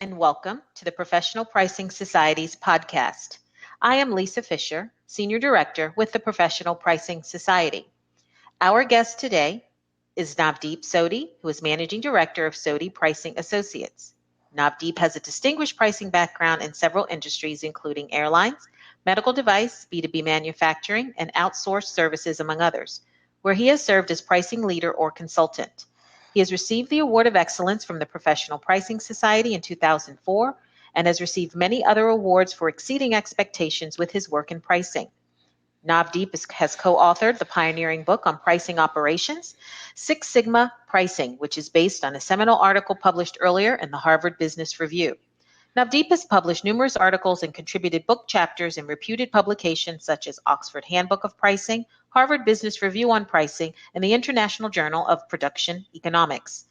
and welcome to the Professional Pricing Society's podcast. I am Lisa Fisher, Senior Director with the Professional Pricing Society. Our guest today is Navdeep Sodhi, who is Managing Director of Sodhi Pricing Associates. Navdeep has a distinguished pricing background in several industries, including airlines, medical device, B2B manufacturing, and outsourced services, among others, where he has served as pricing leader or consultant. He has received the Award of Excellence from the Professional Pricing Society in 2004 and has received many other awards for exceeding expectations with his work in pricing. Navdeep has co-authored the pioneering book on pricing operations, Six Sigma Pricing, which is based on a seminal article published earlier in the Harvard Business Review. Navdeep has published numerous articles and contributed book chapters in reputed publications such as Oxford Handbook of Pricing, Harvard Business Review on Pricing, and the International Journal of Production Economics.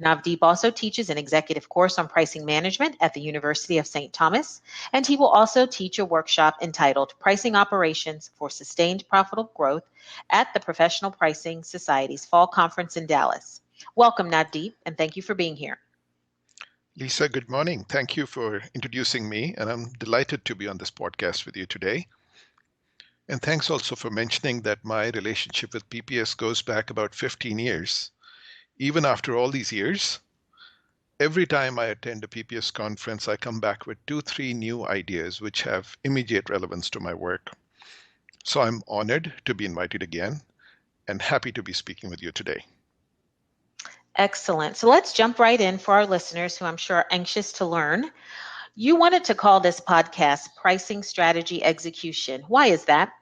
Navdeep also teaches an executive course on pricing management at the University of St. Thomas, and he will also teach a workshop entitled Pricing Operations for Sustained Profitable Growth at the Professional Pricing Society's Fall Conference in Dallas. Welcome, Navdeep, and thank you for being here. Lisa, good morning. Thank you for introducing me, and I'm delighted to be on this podcast with you today. And thanks also for mentioning that my relationship with PPS goes back about 15 years. Even after all these years, every time I attend a PPS conference, I come back with 2-3 new ideas which have immediate relevance to my work. So I'm honored to be invited again and happy to be speaking with you today. Excellent. So let's jump right in for our listeners who I'm sure are anxious to learn. You wanted to call this podcast Pricing Strategy Execution. Why is that?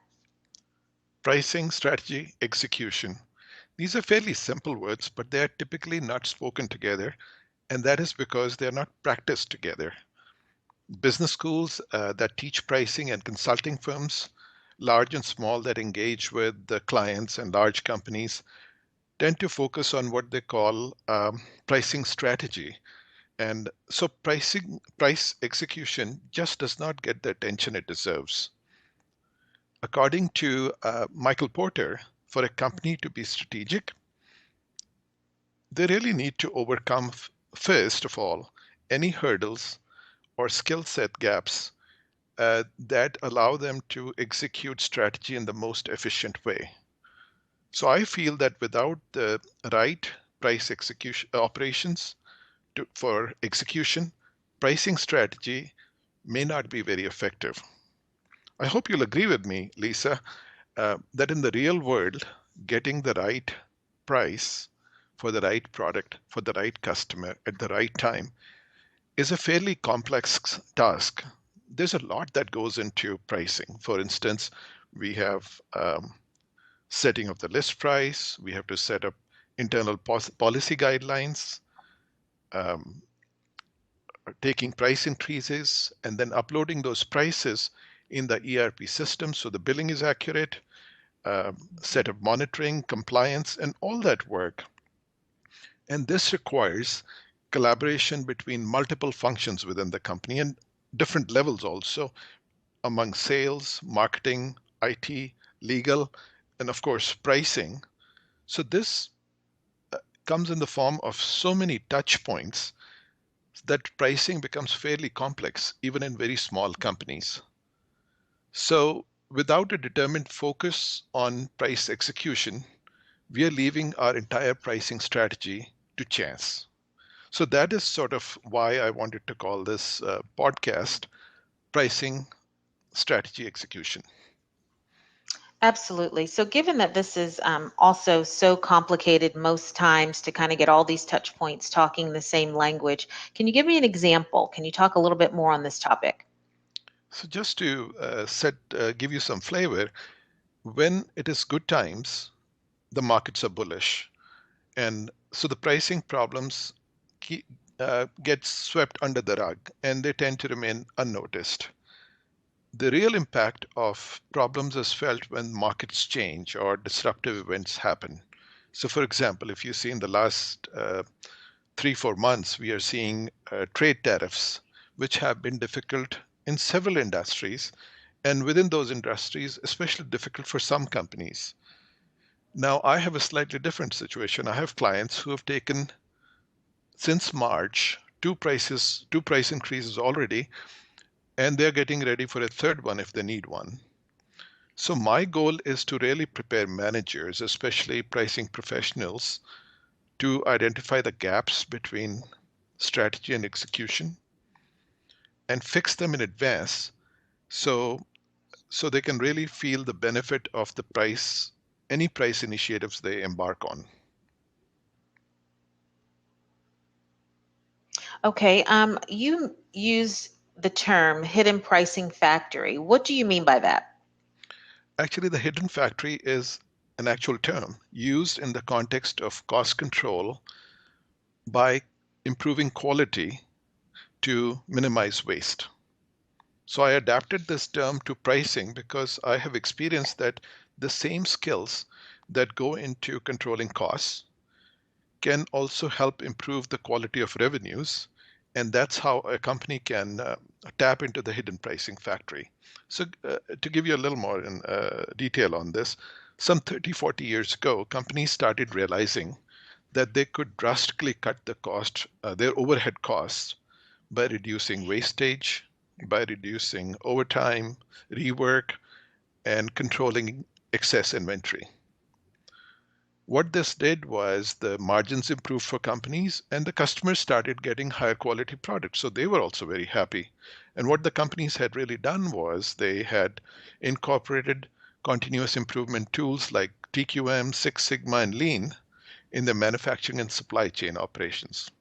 Pricing, strategy, execution. These are fairly simple words, but they are typically not spoken together, and that is because they are not practiced together. Business schools that teach pricing and consulting firms, large and small, that engage with the clients and large companies, tend to focus on what they call pricing strategy. And so price execution just does not get the attention it deserves. According to Michael Porter, for a company to be strategic, they really need to overcome, first of all, any hurdles or skill set gaps that allow them to execute strategy in the most efficient way. So I feel that without the right price execution operations for execution, pricing strategy may not be very effective. I hope you'll agree with me, Lisa, that in the real world, getting the right price for the right product for the right customer at the right time is a fairly complex task. There's a lot that goes into pricing. For instance, we have setting of the list price, we have to set up internal policy guidelines, um, taking price increases, and then uploading those prices in the ERP system so the billing is accurate, set of monitoring, compliance, and all that work. And this requires collaboration between multiple functions within the company and different levels also among sales, marketing, IT, legal, and of course, pricing. So this comes in the form of so many touch points that pricing becomes fairly complex, even in very small companies. So without a determined focus on price execution, we are leaving our entire pricing strategy to chance. So that is sort of why I wanted to call this podcast Pricing Strategy Execution. Absolutely. So, given that this is also so complicated most times to kind of get all these touch points talking the same language, can you give me an example? Can you talk a little bit more on this topic? So just to give you some flavor, when it is good times, the markets are bullish, and so the pricing problems get swept under the rug, and they tend to remain unnoticed. The real impact of problems is felt when markets change or disruptive events happen. So, for example, if you see in the last 3-4 months, we are seeing trade tariffs, which have been difficult in several industries, and within those industries, especially difficult for some companies. Now, I have a slightly different situation. I have clients who have taken since March two price increases already, and they're getting ready for a third one if they need one. So my goal is to really prepare managers, especially pricing professionals, to identify the gaps between strategy and execution and fix them in advance so they can really feel the benefit of the any price initiatives they embark on. Okay, you use the term hidden pricing factory. What do you mean by that? Actually, the hidden factory is an actual term used in the context of cost control by improving quality to minimize waste. So I adapted this term to pricing because I have experienced that the same skills that go into controlling costs can also help improve the quality of revenues. And that's how a company can tap into the hidden pricing factory. So, to give you a little more in, detail on this, some 30, 40 years ago, companies started realizing that they could drastically cut their overhead costs by reducing wastage, by reducing overtime, rework, and controlling excess inventory. What this did was the margins improved for companies and the customers started getting higher quality products. So they were also very happy. And what the companies had really done was they had incorporated continuous improvement tools like TQM, Six Sigma, and Lean in their manufacturing and supply chain operations.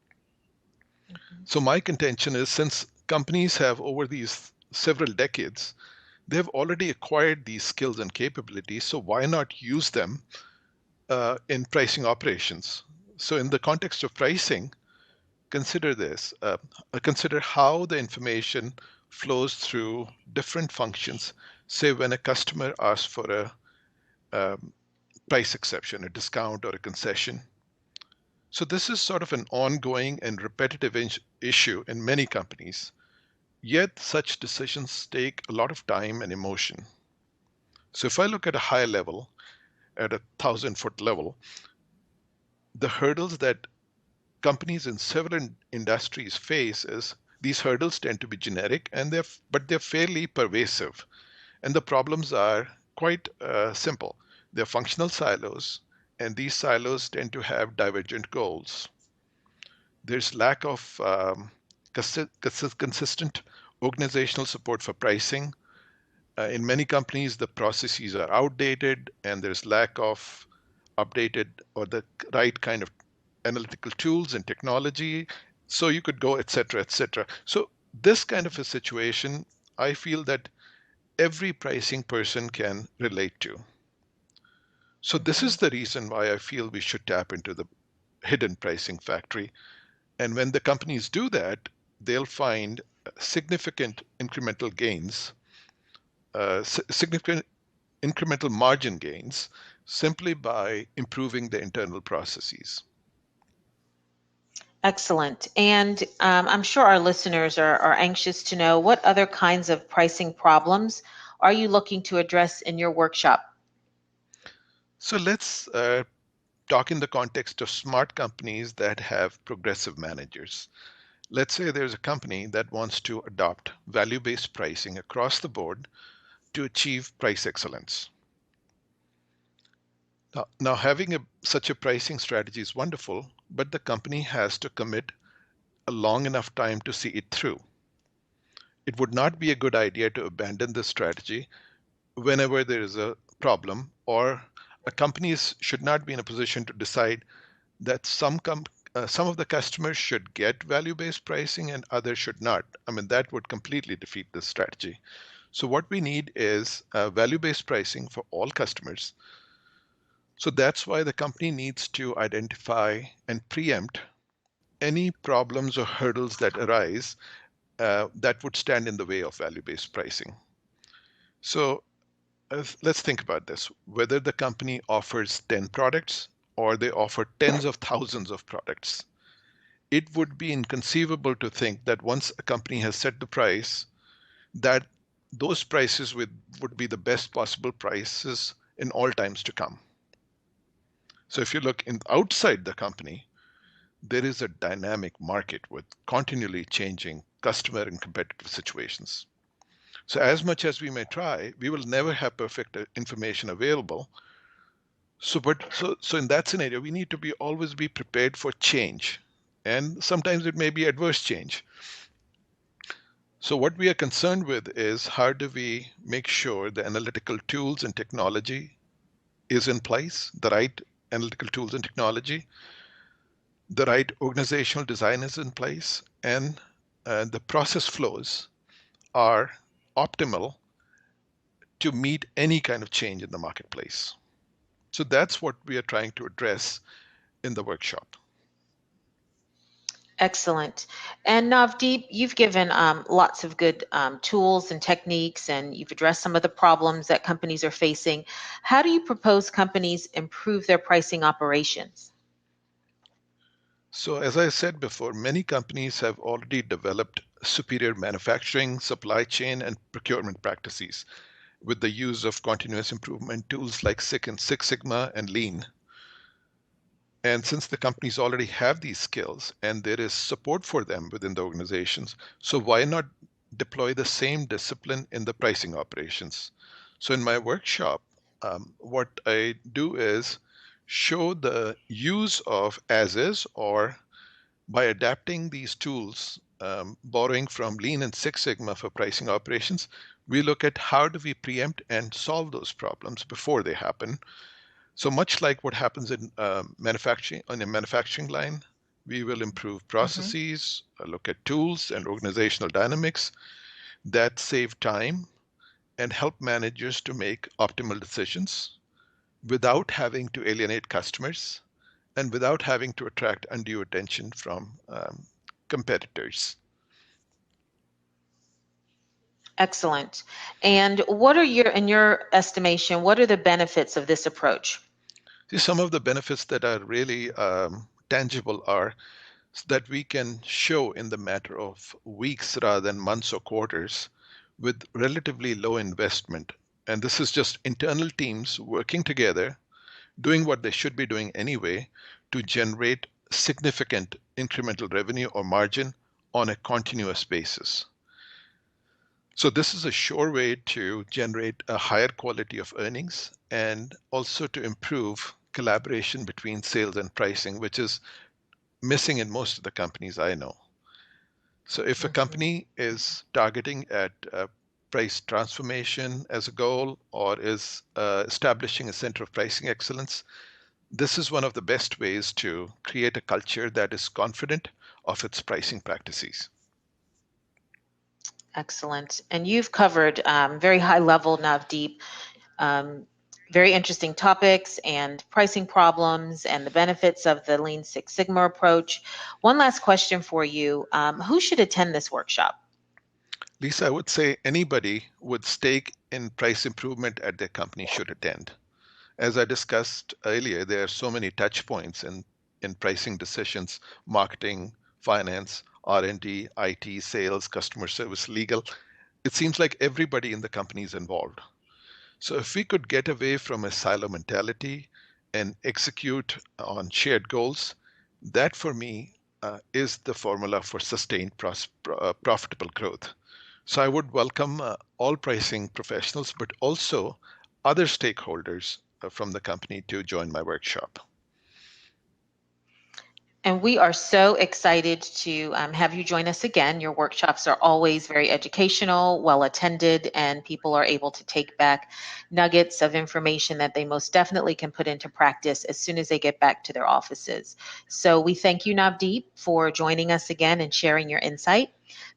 Mhm. So my contention is since companies have over these several decades, they've already acquired these skills and capabilities. So why not use them in pricing operations? So in the context of pricing, consider this. Consider how the information flows through different functions. Say when a customer asks for a price exception, a discount or a concession. So this is sort of an ongoing and repetitive issue in many companies. Yet such decisions take a lot of time and emotion. So if I look at a high level, at a 1,000-foot level, the hurdles that companies in several industries face is these hurdles tend to be generic and they're fairly pervasive. And the problems are quite simple. They're functional silos, and these silos tend to have divergent goals. There's lack of consistent organizational support for pricing. In many companies, the processes are outdated and there's lack of updated or the right kind of analytical tools and technology. So you could go, et cetera, et cetera. So this kind of a situation, I feel that every pricing person can relate to. So this Mhm. is the reason why I feel we should tap into the hidden pricing factory. And when the companies do that, they'll find significant incremental gains, significant incremental margin gains simply by improving the internal processes. Excellent. And I'm sure our listeners are anxious to know what other kinds of pricing problems are you looking to address in your workshop? So let's talk in the context of smart companies that have progressive managers. Let's say there's a company that wants to adopt value based pricing across the board to achieve price excellence. Now having such a pricing strategy is wonderful, but the company has to commit a long enough time to see it through. It would not be a good idea to abandon this strategy whenever there is a problem, or a company should not be in a position to decide that some of the customers should get value-based pricing and others should not. I mean, that would completely defeat this strategy. So what we need is value-based pricing for all customers. So that's why the company needs to identify and preempt any problems or hurdles that arise that would stand in the way of value-based pricing. So let's think about this. Whether the company offers 10 products or they offer tens of thousands of products, it would be inconceivable to think that once a company has set the price, that those prices would be the best possible prices in all times to come. So if you look outside the company, there is a dynamic market with continually changing customer and competitive situations. So, as much as we may try, we will never have perfect information available. So in that scenario, we need to be always be prepared for change, and sometimes it may be adverse change. So what we are concerned with is how do we make sure the analytical tools and technology is in place, the right analytical tools and technology, the right organizational design is in place, and the process flows are optimal to meet any kind of change in the marketplace. So that's what we are trying to address in the workshop. Excellent. And Navdeep, you've given lots of good tools and techniques, and you've addressed some of the problems that companies are facing. How do you propose companies improve their pricing operations? So, as I said before, many companies have already developed superior manufacturing, supply chain, and procurement practices with the use of continuous improvement tools like Six Sigma and Lean. And since the companies already have these skills and there is support for them within the organizations, so why not deploy the same discipline in the pricing operations? So, in my workshop, what I do is show the use of as is or by adapting these tools, borrowing from Lean and Six Sigma for pricing operations, we look at how do we preempt and solve those problems before they happen. So much like what happens in manufacturing on a manufacturing line, we will improve Hmm. processes, look at tools and organizational dynamics that save time and help managers to make optimal decisions without having to alienate customers and without having to attract undue attention from competitors. Excellent. And what are in your estimation, what are the benefits of this approach? See, some of the benefits that are really tangible are that we can show in the matter of weeks rather than months or quarters with relatively low investment. And this is just internal teams working together, doing what they should be doing anyway to generate significant incremental revenue or margin on a continuous basis. So this is a sure way to generate a higher quality of earnings and also to improve collaboration between sales and pricing, which is missing in most of the companies I know. So if a Hmm. company is targeting at price transformation as a goal or is establishing a center of pricing excellence, this is one of the best ways to create a culture that is confident of its pricing practices. Excellent. And you've covered very high level, Navdeep, um, very interesting topics and pricing problems and the benefits of the Lean Six Sigma approach. One last question for you. Who should attend this workshop? Lisa, I would say anybody with stake in price improvement at their company should attend. As I discussed earlier, there are so many touch points in pricing decisions, marketing, finance, R&D, IT, sales, customer service, legal. It seems like everybody in the company is involved. So if we could get away from a silo mentality and execute on shared goals, that for me is the formula for sustained profitable growth. So I would welcome all pricing professionals, but also other stakeholders from the company to join my workshop. And we are so excited to have you join us again. Your workshops are always very educational, well attended, and people are able to take back nuggets of information that they most definitely can put into practice as soon as they get back to their offices. So we thank you, Navdeep, for joining us again and sharing your insight.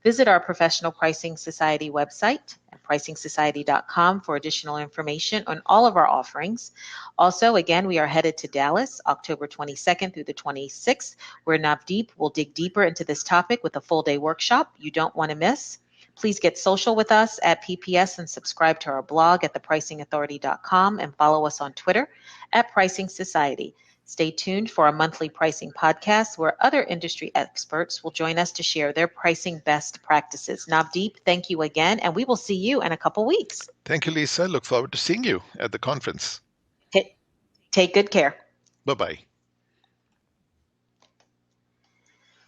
Visit our Professional Pricing Society website at pricingsociety.com for additional information on all of our offerings. Also, again, we are headed to Dallas October 22nd through the 26th, where Navdeep will dig deeper into this topic with a full day workshop you don't want to miss. Please get social with us at PPS and subscribe to our blog at thepricingauthority.com and follow us on Twitter at Pricing Society. Stay tuned for our monthly pricing podcast where other industry experts will join us to share their pricing best practices. Navdeep, thank you again, and we will see you in a couple weeks. Thank you, Lisa. Look forward to seeing you at the conference. Take good care. Bye bye.